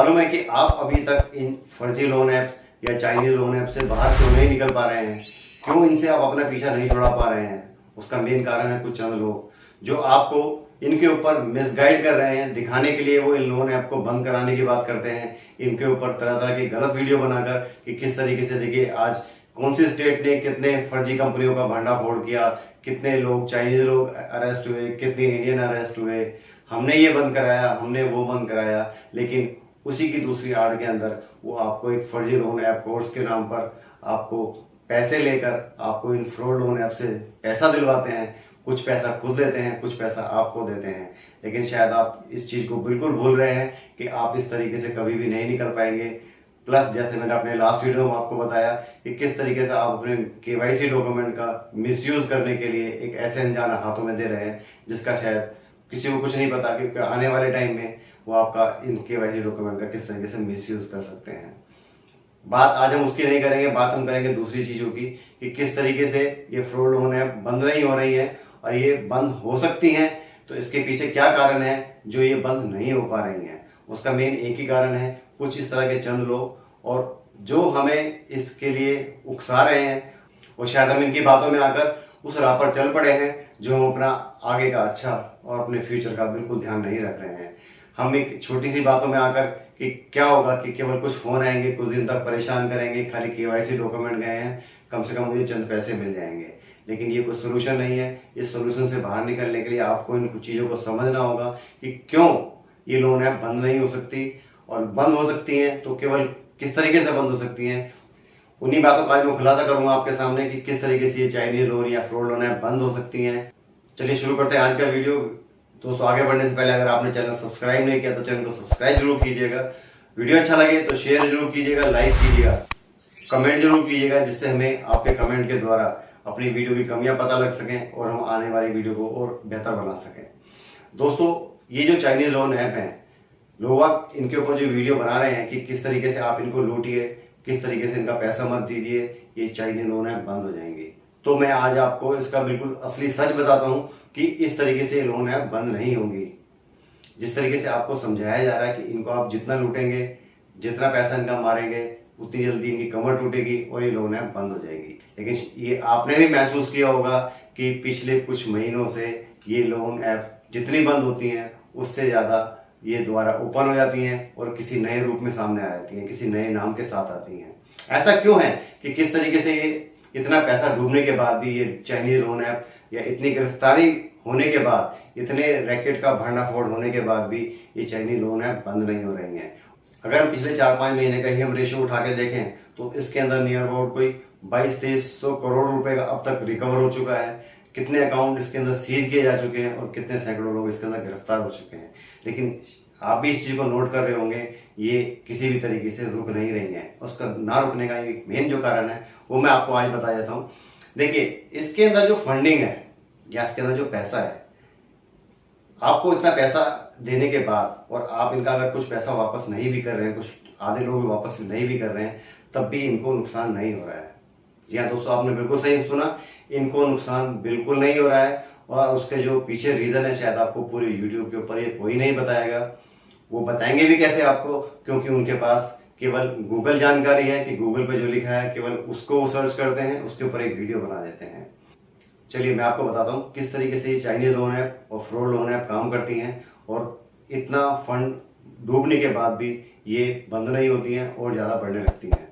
मालूम है कि आप अभी तक इन फर्जी लोन ऐप्स या चाइनीज लोन ऐप से बाहर क्यों नहीं निकल पा रहे हैं? क्यों इनसे आप अपना पीछा नहीं छुड़ा पा रहे हैं? उसका मेन कारण है कुछ चंद लोग जो आपको इनके ऊपर मिसगाइड कर रहे हैं। दिखाने के लिए वो इन लोन ऐप को बंद कराने की बात करते हैं, इनके ऊपर तरह तरह की गलत वीडियो बनाकर कि किस तरीके से, देखिए आज कौन सी स्टेट ने कितने फर्जी कंपनियों का भंडाफोड़ किया, कितने लोग चाइनीज लोग अरेस्ट हुए, कितने इंडियन अरेस्ट हुए, हमने ये बंद कराया, हमने वो बंद कराया। लेकिन उसी की दूसरी आड़ के अंदर वो आपको एक फर्जी लोन ऐप कोर्स के नाम पर आपको पैसे लेकर आपको इन फ्रॉड लोन ऐप से पैसा दिलवाते हैं। कुछ पैसा खुद देते हैं, कुछ पैसा आपको देते हैं। लेकिन शायद आप इस चीज को बिल्कुल भूल रहे हैं कि आप इस तरीके से कभी भी नहीं निकल पाएंगे। प्लस जैसे मैंने अपने लास्ट वीडियो में आपको बताया कि किस तरीके से आप अपने केवाईसी डॉक्यूमेंट का मिसयूज करने के लिए एक ऐसे अनजान हाथों में दे रहे हैं जिसका शायद किसी को कुछ नहीं पता कि आने वाले टाइम में वो आपका इन केवाईसी डॉक्यूमेंट का किस तरीके से मिसयूज कर सकते हैं। बात आज हम उसकी नहीं करेंगे, बात हम करेंगे दूसरी चीजों की कि किस तरीके से ये फ्रॉड लोन ऐप बंद नहीं हो रही है और ये बंद हो सकती हैं। तो इसके पीछे क्या कारण है जो ये बंद नहीं हो पा रही हैं? उसका मेन एक ही कारण है, कुछ इस तरह के चंद लोग और जो हमें इसके लिए उकसा रहे हैं और शायद हम इनकी बातों में आकर उस राह पर चल पड़े हैं जो हम अपना आगे का अच्छा और अपने फ्यूचर का बिल्कुल ध्यान नहीं रख रहे हैं। हम एक छोटी सी बातों में आकर कि क्या होगा कि केवल कुछ फोन आएंगे, कुछ दिन तक परेशान करेंगे, खाली केवाईसी डॉक्यूमेंट गए हैं, कम से कम मुझे चंद पैसे मिल जाएंगे। लेकिन ये कोई सोल्यूशन नहीं है। इस सोल्यूशन से बाहर निकलने के लिए आपको इन कुछ चीज़ों को समझना होगा कि क्यों ये लोन ऐप बंद नहीं हो सकती, और बंद हो सकती हैं तो केवल किस तरीके से बंद हो सकती हैं। उन्हीं बातों का आज मैं खुलासा करूंगा आपके सामने कि किस तरीके से ये चाइनीज लोन या फ्रॉड लोन ऐप बंद हो सकती हैं। चलिए शुरू करते हैं आज का वीडियो। दोस्तों आगे बढ़ने से पहले अगर आपने चैनल सब्सक्राइब नहीं किया तो चैनल को सब्सक्राइब जरूर कीजिएगा। वीडियो अच्छा लगे तो शेयर जरूर कीजिएगा, लाइक कीजिएगा, कमेंट जरूर कीजिएगा, जिससे हमें आपके कमेंट के द्वारा अपनी वीडियो की कमियां पता लग सकें और हम आने वाली वीडियो को और बेहतर बना सकें। दोस्तों ये जो चाइनीज लोन ऐप हैं, लोग इनके ऊपर जो वीडियो बना रहे हैं कि किस तरीके से आप इनको लूटिए, किस तरीके से इनका पैसा मत दीजिए, ये चाइनीज लोन ऐप बंद हो जाएंगे। तो मैं आज आपको इसका बिल्कुल असली सच बताता हूं कि इस तरीके से लोन ऐप बंद नहीं होंगी। जिस तरीके से आपको समझाया जा रहा है कि इनको आप जितना लूटेंगे, जितना पैसा इनका मारेंगे, उतनी जल्दी इनकी कमर टूटेगी और ये लोन ऐप बंद हो जाएगी। लेकिन ये आपने भी महसूस किया होगा कि पिछले कुछ महीनों से ये लोन ऐप जितनी बंद होती हैं उससे ज़्यादा ये दोबारा ओपन हो जाती हैं और किसी नए रूप में सामने आ जाती हैं, किसी नए नाम के साथ आती हैं। ऐसा क्यों है कि किस तरीके से ये इतना पैसा डूबने के बाद भी, ये चाइनीज लोन ऐप या इतनी गिरफ्तारी होने के बाद, इतने रैकेट का भंडाफोड़ होने के बाद भी ये चाइनीज लोन ऐप बंद नहीं हो रही हैं। अगर हम पिछले 4-5 महीने का ही हम रेशियो उठा के देखें तो इसके अंदर नियर अबाउट कोई 2200-2300 करोड़ रुपए का अब तक रिकवर हो चुका है। कितने अकाउंट इसके अंदर सीज किए जा चुके हैं और कितने सैकड़ों लोग इसके अंदर गिरफ्तार हो चुके हैं। लेकिन आप भी इस चीज को नोट कर रहे होंगे, ये किसी भी तरीके से रुक नहीं रही है। उसका ना रुकने का एक मेन जो कारण है वो मैं आपको आज बता देता हूँ। देखिए इसके अंदर जो फंडिंग है या इसके अंदर जो पैसा है, आपको इतना पैसा देने के बाद और आप इनका अगर कुछ पैसा वापस नहीं भी कर रहे हैं, कुछ आधे लोग वापस नहीं भी कर रहे हैं, तब भी इनको नुकसान नहीं हो रहा है। जी हाँ दोस्तों, आपने बिल्कुल सही सुना, इनको नुकसान बिल्कुल नहीं हो रहा है। और उसके जो पीछे रीजन है शायद आपको पूरे यूट्यूब के ऊपर ये कोई नहीं बताएगा। वो बताएंगे भी कैसे आपको, क्योंकि उनके पास केवल गूगल जानकारी है कि गूगल पे जो लिखा है केवल उसको वो सर्च करते हैं, उसके ऊपर एक वीडियो बना देते हैं। चलिए मैं आपको बताता हूँ किस तरीके से ये चाइनीज लोन ऐप और फ्रॉड लोन ऐप काम करती हैं और इतना फंड डूबने के बाद भी ये बंद नहीं होती हैं और ज़्यादा बढ़ने लगती हैं।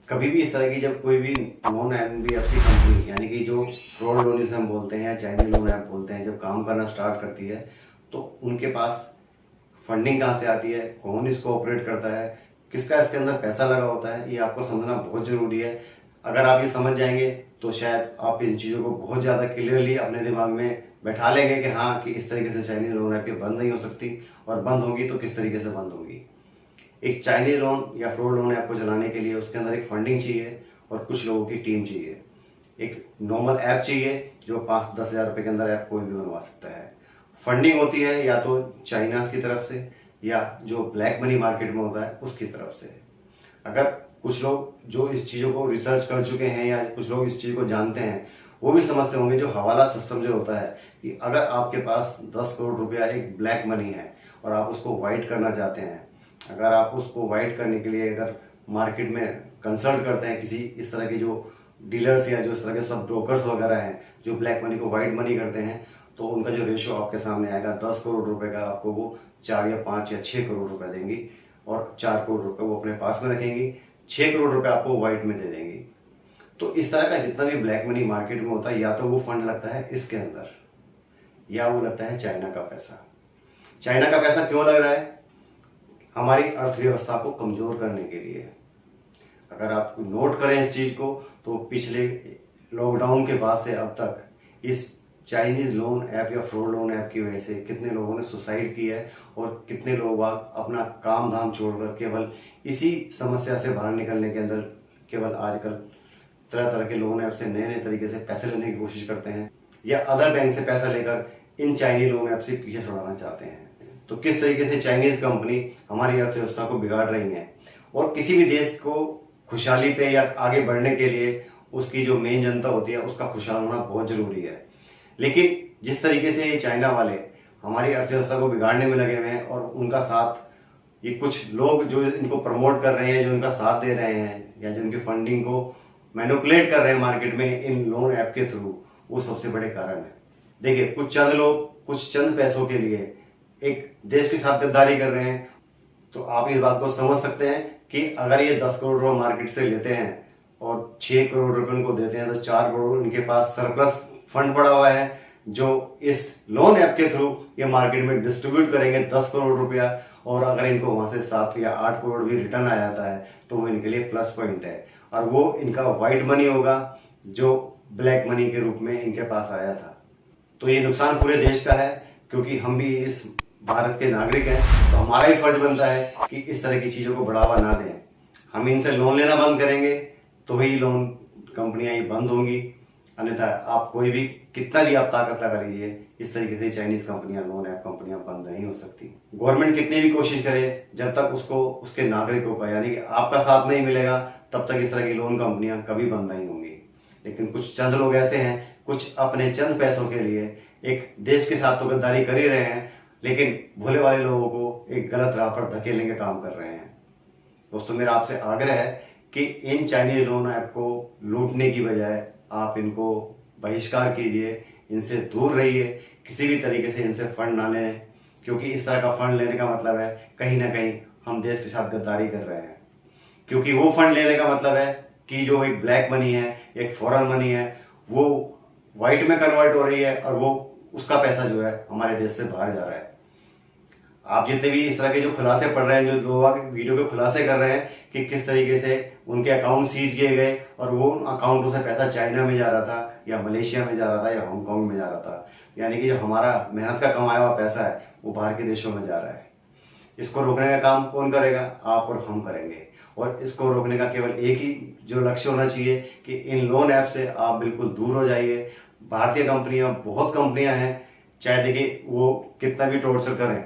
कभी भी इस तरह की जब कोई भी नॉन एनबीएफसी कंपनी, यानी कि जो फ्रॉड लोन जिसे हम बोलते हैं या चाइनीज लोन ऐप बोलते हैं, जब काम करना स्टार्ट करती है तो उनके पास फंडिंग कहाँ से आती है, कौन इसको ऑपरेट करता है, किसका इसके अंदर पैसा लगा होता है, ये आपको समझना बहुत ज़रूरी है। अगर आप ये समझ जाएंगे तो शायद आप इन चीज़ों को बहुत ज़्यादा क्लियरली अपने दिमाग में बैठा लेंगे कि हाँ कि इस तरीके से चाइनीज लोन ऐप बंद नहीं हो सकती, और बंद होगी तो किस तरीके से बंद होगी। एक चाइनीज लोन या फ्रॉड लोन ऐप को चलाने के लिए उसके अंदर एक फंडिंग चाहिए और कुछ लोगों की टीम चाहिए। एक नॉर्मल ऐप चाहिए जो 5-10 हज़ार रुपये के अंदर ऐप कोई भी बनवा सकता है। फंडिंग होती है या तो चाइना की तरफ से या जो ब्लैक मनी मार्केट में होता है उसकी तरफ से। अगर कुछ लोग जो इस चीज़ों को रिसर्च कर चुके हैं या कुछ लोग इस चीज़ को जानते हैं, वो भी समझते होंगे जो हवाला सिस्टम जो होता है कि अगर आपके पास 10 करोड़ रुपया एक ब्लैक मनी है और आप उसको वाइट करना चाहते हैं अगर आप उसको वाइट करने के लिए अगर मार्केट में कंसल्ट करते हैं किसी इस तरह के जो डीलर्स या जो इस तरह के सब ब्रोकर्स वगैरह हैं जो ब्लैक मनी को वाइट मनी करते हैं, तो उनका जो रेशियो आपके सामने आएगा 10 करोड़ रुपए का आपको वो 4 या 5 या 6 करोड़ रुपए देंगी और 4 करोड़ रुपए वो अपने पास में रखेंगी, 6 करोड़ रुपए आपको वाइट में दे देंगी। तो इस तरह का जितना भी ब्लैक मनी मार्केट में होता है, या तो वो फंड लगता है इसके अंदर या वो लगता है चाइना का पैसा। चाइना का पैसा क्यों लग रहा है? हमारी अर्थव्यवस्था को कमजोर करने के लिए। अगर आप नोट करें इस चीज को, तो पिछले लॉकडाउन के बाद से अब तक इस चाइनीज लोन ऐप या फ्रॉड लोन ऐप की वजह से कितने लोगों ने सुसाइड की है और कितने लोग अपना काम धाम छोड़कर केवल इसी समस्या से बाहर निकलने के अंदर केवल आजकल तरह तरह के लोन ऐप से नए नए तरीके से पैसे लेने की कोशिश करते हैं या अदर बैंक से पैसा लेकर इन चाइनीज लोन ऐप से पीछे छुड़ाना चाहते हैं। तो किस तरीके से चाइनीज कंपनी हमारी अर्थव्यवस्था को बिगाड़ रही है और किसी भी देश को खुशहाली पे या आगे बढ़ने के लिए उसकी जो मेन जनता होती है उसका खुशहाल होना बहुत जरूरी है। लेकिन जिस तरीके से ये चाइना वाले हमारी अर्थव्यवस्था को बिगाड़ने में लगे हुए हैं और उनका साथ ये कुछ लोग जो इनको प्रमोट कर रहे हैं, जो इनका साथ दे रहे हैं या जो इनकी फंडिंग को मैनिपुलेट कर रहे हैं मार्केट में इन लोन ऐप के थ्रू, वो सबसे बड़े कारण है। देखिए, कुछ चंद लोग कुछ चंद पैसों के लिए एक देश के साथ गद्दारी कर रहे हैं, तो आप इस बात को समझ सकते हैं कि अगर ये 10 करोड़ रुपए मार्केट से लेते हैं और 6 करोड़ रुपए उनको देते हैं, तो 4 करोड़ उनके पास सरप्लस फंड पड़ा हुआ है जो इस लोन ऐप के थ्रू ये मार्केट में डिस्ट्रीब्यूट करेंगे 10 करोड़ रुपया। और अगर इनको वहां से 7 या 8 करोड़ भी रिटर्न आ जाता है तो वो इनके लिए प्लस पॉइंट है, और वो इनका व्हाइट मनी होगा जो ब्लैक मनी के रूप में इनके पास आया था। तो ये नुकसान पूरे देश का है, क्योंकि हम भी इस भारत के नागरिक हैं, तो हमारा ही फर्ज बनता है कि इस तरह की चीजों को बढ़ावा ना दें। हम इनसे लोन लेना बंद करेंगे तो ही लोन कंपनियां ही बंद होंगी, अन्यथा आप कोई भी कितना भी आप ताकत लगा लीजिए, इस तरीके से चाइनीज कंपनियां लोन ऐप कंपनियां बंद नहीं हो सकती। गवर्नमेंट कितनी भी कोशिश करे, जब तक उसको उसके नागरिकों का यानी कि आपका साथ नहीं मिलेगा, तब तक इस तरह की लोन कंपनियां कभी बंद नहीं होंगी। लेकिन कुछ चंद लोग ऐसे हैं, कुछ अपने चंद पैसों के लिए एक देश के साथ तो गद्दारी कर ही रहे हैं, लेकिन भोले वाले लोगों को एक गलत राह पर धकेलने का काम कर रहे हैं। दोस्तों, मेरा आपसे आग्रह है कि इन चाइनीज लोन ऐप को लूटने की बजाय आप इनको बहिष्कार कीजिए, इनसे दूर रहिए, किसी भी तरीके से इनसे फंड ना लें, क्योंकि इस तरह का फंड लेने का मतलब है कहीं ना कहीं हम देश के साथ गद्दारी कर रहे हैं। क्योंकि वो फंड लेने का मतलब है कि जो एक ब्लैक मनी है, एक फॉरेन मनी है, वो व्हाइट में कन्वर्ट हो रही है और वो उसका पैसा जो है हमारे देश से बाहर जा रहा है। आप जितने भी इस तरह के जो खुलासे पढ़ रहे हैं, जो लोग वीडियो के खुलासे कर रहे हैं कि किस तरीके से उनके अकाउंट सीज किए गए और वो अकाउंटों से पैसा चाइना में जा रहा था या मलेशिया में जा रहा था या हांगकांग में जा रहा था, यानी कि जो हमारा मेहनत का कमाया हुआ पैसा है वो बाहर के देशों में जा रहा है। इसको रोकने का काम कौन करेगा? आप और हम करेंगे। और इसको रोकने का केवल एक ही जो लक्ष्य होना चाहिए कि इन लोन ऐप से आप बिल्कुल दूर हो जाइए। भारतीय कंपनियां, बहुत कंपनियां हैं, चाहे देखिए वो कितना भी टॉर्चर करें,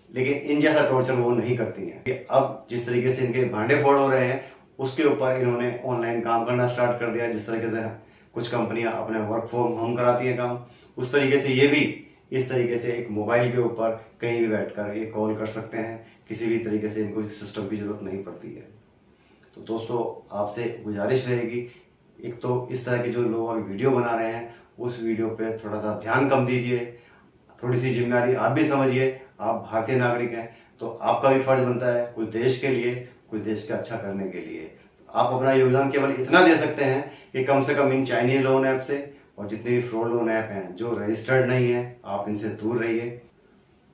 लेकिन इन जैसा टॉर्चर वो नहीं करती हैं। कि अब जिस तरीके से इनके भांडे फोड़ हो रहे हैं, उसके ऊपर इन्होंने ऑनलाइन काम करना स्टार्ट कर दिया। जिस तरीके से कुछ कंपनियां अपने वर्क फ्रॉम होम कराती हैं काम, उस तरीके से ये भी इस तरीके से एक मोबाइल के ऊपर कहीं भी बैठकर ये कॉल कर सकते हैं। किसी भी तरीके से इनको सिस्टम की जरूरत नहीं पड़ती है। तो दोस्तों, आपसे गुजारिश रहेगी, एक तो इस तरह के जो लोग अभी वीडियो बना रहे हैं उस वीडियो पे थोड़ा सा ध्यान कम दीजिए, थोड़ी सी जिम्मेदारी आप भी समझिए। आप भारतीय नागरिक हैं तो आपका भी फर्ज बनता है कुछ देश के लिए, कुछ देश का अच्छा करने के लिए। तो आप अपना योगदान केवल इतना दे सकते हैं कि कम से कम इन चाइनीज लोन ऐप से और जितने भी फ्रॉड लोन ऐप हैं जो रजिस्टर्ड नहीं है, आप इनसे दूर रहिए।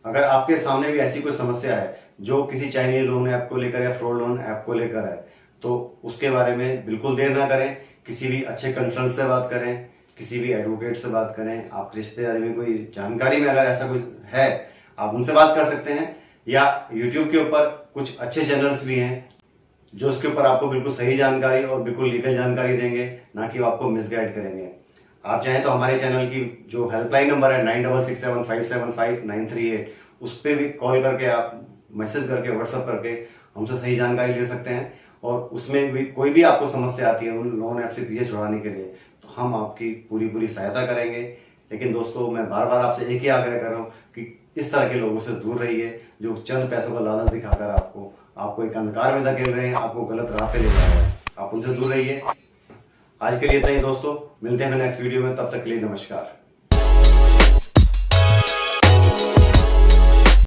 अगर आपके सामने भी ऐसी कोई समस्या है जो किसी चाइनीज लोन ऐप को लेकर या फ्रॉड लोन ऐप को लेकर है, तो उसके बारे में बिल्कुल देर ना करें। किसी भी अच्छे कंसल्ट से बात करें, किसी भी एडवोकेट से बात करें। आप रिश्तेदारी में कोई जानकारी में अगर ऐसा कुछ है, आप उनसे बात कर सकते हैं। या यूट्यूब के ऊपर कुछ अच्छे चैनल्स भी हैं जो उसके ऊपर आपको बिल्कुल सही जानकारी और बिल्कुल लीगल जानकारी देंगे, ना कि वो आपको मिसगाइड करेंगे। आप चाहें तो हमारे चैनल की जो हेल्पलाइन नंबर है 9667575938, उस पर भी कॉल करके, आप मैसेज करके, व्हाट्सएप करके हमसे सही जानकारी ले सकते हैं। और उसमें भी कोई भी आपको समस्या आती है उन लोन ऐप से पीछे छुड़ाने के लिए, तो हम आपकी पूरी सहायता करेंगे। लेकिन दोस्तों, मैं बार बार आपसे एक ही आग्रह कर रहा हूँ कि इस तरह के लोगों से दूर रहिए जो चंद पैसों का लालच दिखाकर आपको आपको एक अंधकार में धकेल रहे हैं, आपको गलत राह पे ले जा रहे हैं। आप उनसे दूर रहिए। आज के लिए इतना ही दोस्तों, मिलते हैं नेक्स्ट वीडियो में, तब तक के लिए नमस्कार।